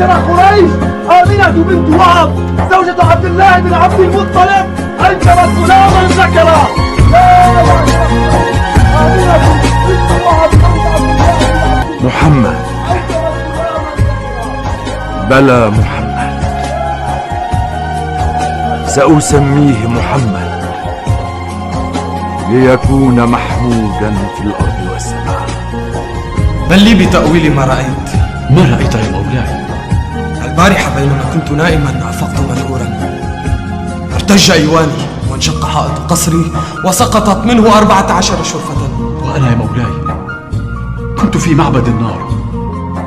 معشر قريش، آمنة بنت وهب زوجة عبد الله بن عبد المطلب أنجبت غلاما ذكرا. لا معشر قريش، آمنة بنت وهب زوجة عبد الله بن عبد المطلب محمد، بلى محمد، سأسميه محمد ليكون محمودا في الأرض والسماء. بل لي بتأويل ما رأيت. ما رأيت يا مولاي؟ البارحة بينما كنت نائما أفقت مذعورا، ارتج أيواني وانشق حائط قصري وسقطت منه 14 شرفة. وأنا يا مولاي كنت في معبد النار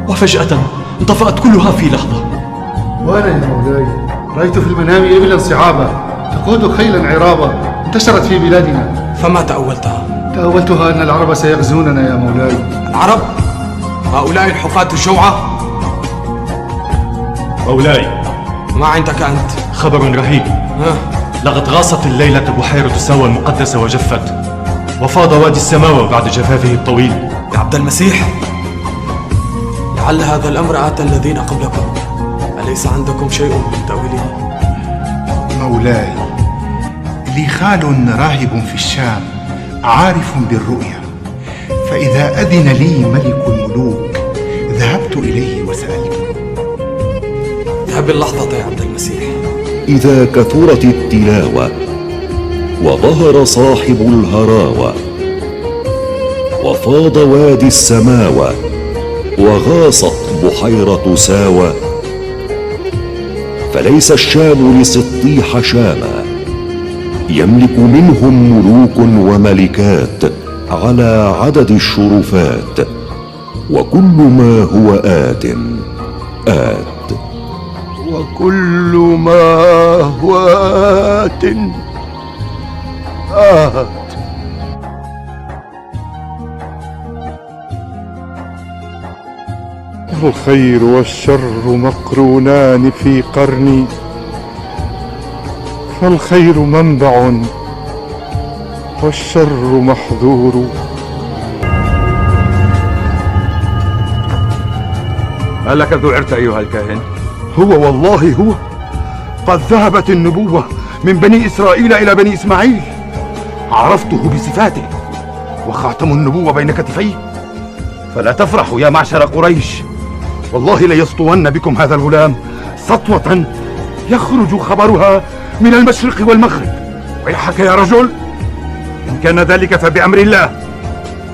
وفجأة انطفأت كلها في لحظة. وأنا يا مولاي رأيت في المنام إبلا صعابة تقود خيلا عرابة انتشرت في بلادنا. فما تأولتها؟ تأولتها أن العرب سيغزوننا يا مولاي. العرب؟ هؤلاء الحفاة الجوعى؟ مولاي، ما عندك أنت؟ خبر رهيب. لقد غاصت الليلة بحيرة ساوى المقدسة وجفت، وفاض وادي السماوة بعد جفافه الطويل. يا عبد المسيح، لعل هذا الأمر آتى الذين قبلكم، أليس عندكم شيء من تأويله؟ مولاي، لي خال راهب في الشام عارف بالرؤيا، فإذا أذن لي ملك الملوك ذهبت إليه وسألته. ذهب اللحظة يا عبد المسيح. إذا كثرت التلاوة وظهر صاحب الهراوة وفاض وادي السماوة وغاصت بحيرة ساوى، فليس الشام لسطيح شاما، يملك منهم ملوك وملكات على عدد الشرفات، وكل ما هو آت آت، وكل ما هو آت آت. الخير والشر مقرونان في قرني، فالخير منبع والشر محذور. ما لك ذعرت أيها الكاهن؟ هو والله هو، قد ذهبت النبوة من بني إسرائيل إلى بني إسماعيل، عرفته بصفاته وخاتم النبوة بين كتفيه. فلا تفرحوا يا معشر قريش، والله ليسطون بكم هذا الغلام سطوة يخرج خبرها من المشرق والمغرب. ويحك يا رجل، إن كان ذلك فبأمر الله،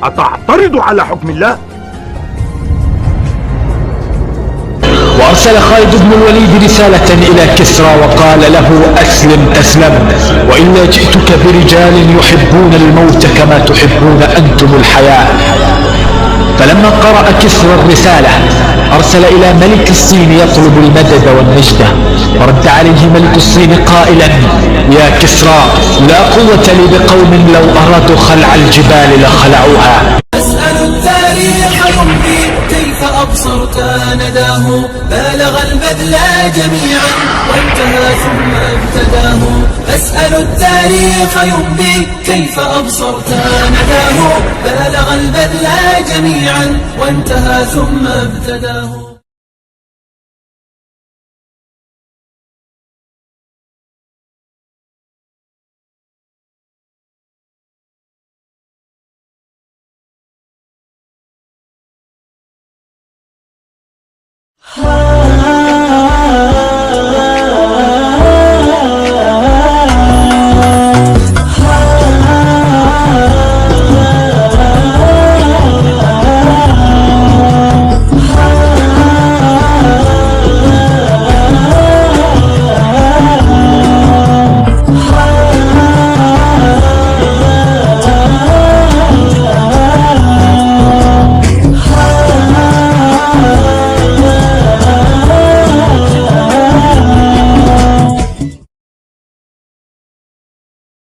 أتعترض على حكم الله؟ وأرسل خالد بن الوليد رسالة إلى كسرى وقال له: أسلم تسلم، وإلا جئتك برجال يحبون الموت كما تحبون أنتم الحياة. فلما قرأ كسرى الرسالة أرسل إلى ملك الصين يطلب المدد والنجدة، ورد عليه ملك الصين قائلا: يا كسرى، لا قوة لي بقوم لو أرادوا خلع الجبال لخلعوها. أسأل التاريخ يمضي كيف أبصرت نداه، بالغ البذل جميعا وانتهى ثم ابتداه. أسأل التاريخ يمضي كيف أبصرت نداه، بالغ البذل جميعا وانتهى ثم ابتداه.